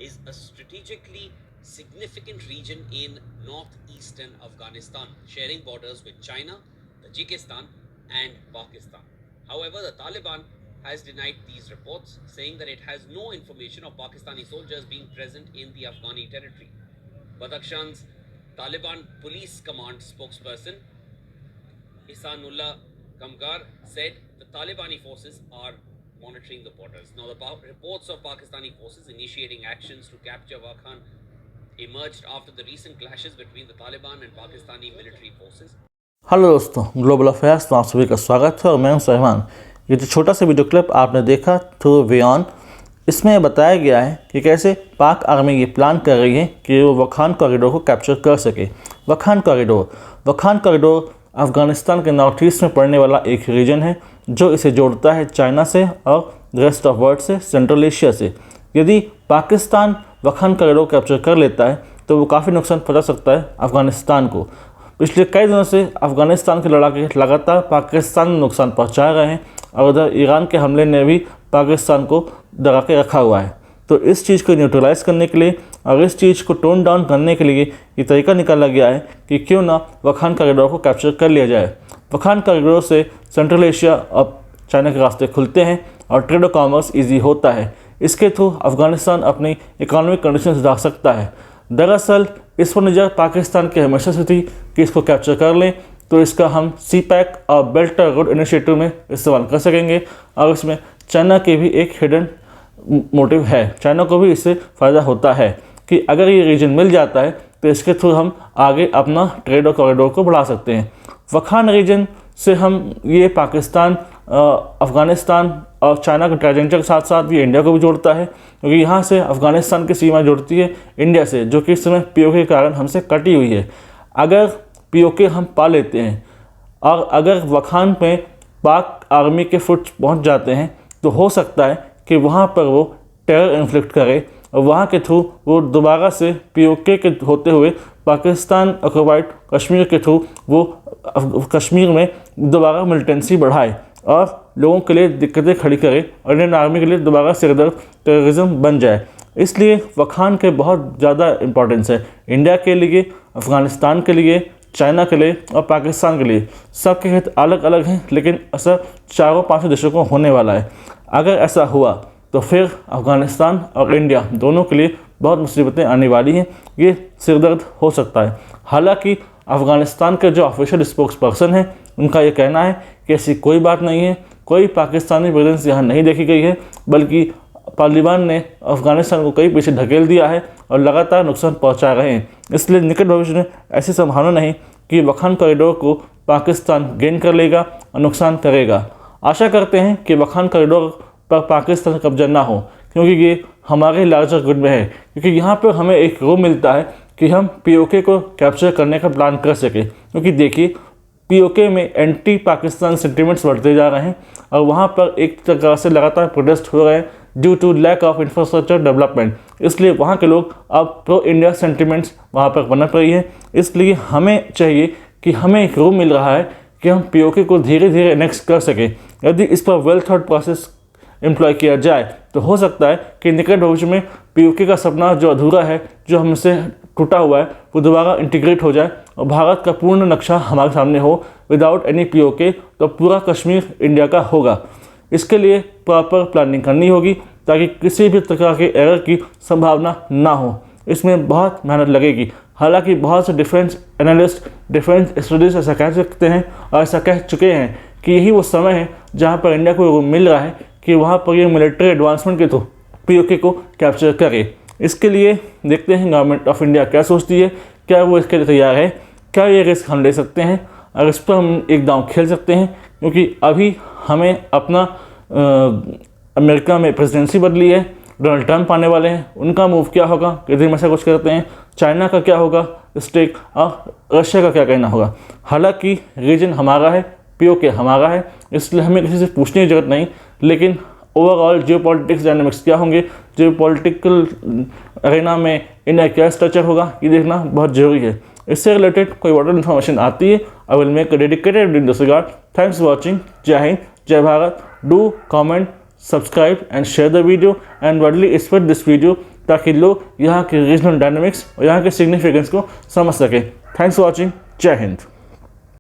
is a strategically significant region in northeastern Afghanistan, sharing borders with China, Tajikistan, and Pakistan. However, the Taliban has denied these reports, saying that it has no information of Pakistani soldiers being present in the Afghani territory. Badakhshan's Taliban Police Command spokesperson Ihsanullah Kamgar said the Talibani forces are monitoring the borders. Now, the reports of Pakistani forces initiating actions to capture Wakhan emerged after the recent clashes between the Taliban and Pakistani military forces. Hello दोस्तों, global affairs में आप सभी का स्वागत है और मैं हूं सहमान। ये जो छोटा सा वीडियो क्लिप आपने देखा थ्रू वियॉन, इसमें बताया गया है कि कैसे पाक आर्मी ये प्लान कर रही है कि वो वखान कॉरिडोर को कैप्चर कर सके। वखान कॉरिडोर अफ़गानिस्तान के नॉर्थ ईस्ट में पड़ने वाला एक रीजन है जो इसे जोड़ता है चाइना से और रेस्ट ऑफ वर्ल्ड से, सेंट्रल एशिया से। यदि पाकिस्तान वखान कॉरिडोर कैप्चर कर लेता है तो वो काफ़ी नुकसान पहुँचा सकता है अफ़गानिस्तान को। पिछले कई दिनों से अफ़गानिस्तान के लड़ाके लगातार पाकिस्तान में नुकसान पहुंचा रहे हैं और उधर ईरान के हमले ने भी पाकिस्तान को डरा के रखा हुआ है। तो इस चीज़ को न्यूट्रलाइज़ करने के लिए और इस चीज़ को टोन डाउन करने के लिए ये तरीका निकाला गया है कि क्यों ना वखान कॉरिडोर को कैप्चर कर लिया जाए। वखान कॉरिडोर से सेंट्रल एशिया और चाइना के रास्ते खुलते हैं और ट्रेड और कॉमर्स ईजी होता है। इसके थ्रू अफ़गानिस्तान अपनी इकोनॉमिक कंडीशन सुधार सकता है। दरअसल इस पर नज़र पाकिस्तान की हमेशा से थी कि इसको कैप्चर कर लें तो इसका हम CPEC और बेल्ट और रोड इनिशिएटिव में इस्तेमाल कर सकेंगे और इसमें चाइना के भी एक हिडन मोटिव है। चाइना को भी इससे फ़ायदा होता है कि अगर ये रीजन मिल जाता है तो इसके थ्रू हम आगे अपना ट्रेड और कॉरिडोर को बढ़ा सकते हैं। वखान रीजन से हम ये पाकिस्तान, अफ़गानिस्तान और चाइना के ट्रांजेक्शन के साथ साथ ये इंडिया को भी जोड़ता है, क्योंकि यहाँ से अफ़गानिस्तान की सीमा जुड़ती है इंडिया से, जो कि इस समय POK के कारण हमसे कटी हुई है। अगर POK हम पा लेते हैं और अगर वखान में पाक आर्मी के फुट पहुँच जाते हैं तो हो सकता है कि वहाँ पर वो टेरर इन्फ्लिक्ट करे और वहाँ के थ्रू वो दोबारा से POK के होते हुए पाकिस्तान ऑक्युपाइड कश्मीर के थ्रू वो कश्मीर में दोबारा मिलिटेंसी बढ़ाए और लोगों के लिए दिक्कतें खड़ी करे और इंडियन आर्मी के लिए दोबारा सिरदर्द टेररिज्म बन जाए। इसलिए वखान के बहुत ज़्यादा इम्पोर्टेंस है इंडिया के लिए, अफ़गानिस्तान के लिए, चाइना के लिए और पाकिस्तान के लिए। सबके हित अलग अलग हैं लेकिन असर चारों पाँचों देशों को होने वाला है। अगर ऐसा हुआ तो फिर अफ़गानिस्तान और इंडिया दोनों के लिए बहुत मुसीबतें आने वाली हैं। ये सिरदर्द हो सकता है। हालांकि अफ़गानिस्तान के जो ऑफिशियल स्पोक्स पर्सन हैं उनका ये कहना है कि ऐसी कोई बात नहीं है, कोई पाकिस्तानी प्रेजेंस यहाँ नहीं देखी गई है, बल्कि तालिबान ने अफ़गानिस्तान को कई पीछे धकेल दिया है और लगातार नुकसान पहुँचा रहे हैं। इसलिए निकट भविष्य में ऐसी संभावना नहीं कि वखान कॉरिडोर को पाकिस्तान गेन कर लेगा और नुकसान करेगा। आशा करते हैं कि वखान कॉरिडोर पर पाकिस्तान का कब्जा ना हो, क्योंकि ये हमारे लार्जर गुड में है, क्योंकि यहाँ पर हमें एक रूम मिलता है कि हम POK को कैप्चर करने का प्लान कर सकें। क्योंकि देखिए POK में एंटी पाकिस्तान सेंटिमेंट्स बढ़ते जा रहे हैं और वहाँ पर एक तरह से लगातार प्रोटेस्ट हो रहे हैं due to lack of infrastructure development. इसलिए वहाँ के लोग अब प्रो इंडिया सेंटिमेंट्स वहाँ पर पनप रही है। इसलिए हमें चाहिए कि हमें एक रूम मिल रहा है कि हम POK को धीरे धीरे एनेक्स कर सकें। यदि इस पर वेल थॉट प्रोसेस एम्प्लॉय किया जाए तो हो सकता है कि निकट भविष्य में POK का सपना जो अधूरा है, जो हमसे टूटा हुआ है, वो दोबारा इंटीग्रेट हो जाए और भारत का पूर्ण नक्शा हमारे सामने हो विदाउट एनी POK। तो पूरा कश्मीर इंडिया का होगा। इसके लिए प्रॉपर प्लानिंग करनी होगी ताकि किसी भी प्रकार के एरर की संभावना ना हो। इसमें बहुत मेहनत लगेगी। हालांकि बहुत से डिफेंस एनालिस्ट, डिफेंस स्टडीज ऐसा कह सकते हैं और ऐसा कह चुके हैं कि यही वो समय है जहाँ पर इंडिया को मिल रहा है कि वहाँ पर ये मिलिट्री एडवांसमेंट के थ्रू POK को कैप्चर करे। इसके लिए देखते हैं गवर्नमेंट ऑफ इंडिया क्या सोचती है, क्या वो इसके लिए तैयार है, क्या ये रिस्क हम ले सकते हैं और इस पर हम एक दांव खेल सकते हैं। क्योंकि अभी हमें अपना अमेरिका में प्रेसिडेंसी बदली है, डोनाल्ड ट्रंप आने वाले हैं, उनका मूव क्या होगा, यदि हम ऐसा कुछ करते हैं, चाइना का क्या होगा स्टेक और रशिया का क्या कहना होगा। हालांकि रीजन हमारा है, POK हमारा है, इसलिए हमें किसी से पूछने की जरूरत नहीं, लेकिन ओवरऑल जियोपॉलिटिक्स डायनामिक्स क्या होंगे, जियोपॉलिटिकल अरेना में इंडिया क्या स्ट्रक्चर होगा, ये देखना बहुत जरूरी है। इससे रिलेटेड कोई वाटर इन्फॉर्मेशन आती है, I will make a dedicated in this regard. Thanks for watching. जय हिंद, जय Bharat. Do comment, subscribe and share the video and widely spread this video ताकि लोग यहाँ के रीजनल डायनामिक्स और यहाँ के सिग्निफिकेंस को समझ सकें। Thanks for watching. जय हिंद।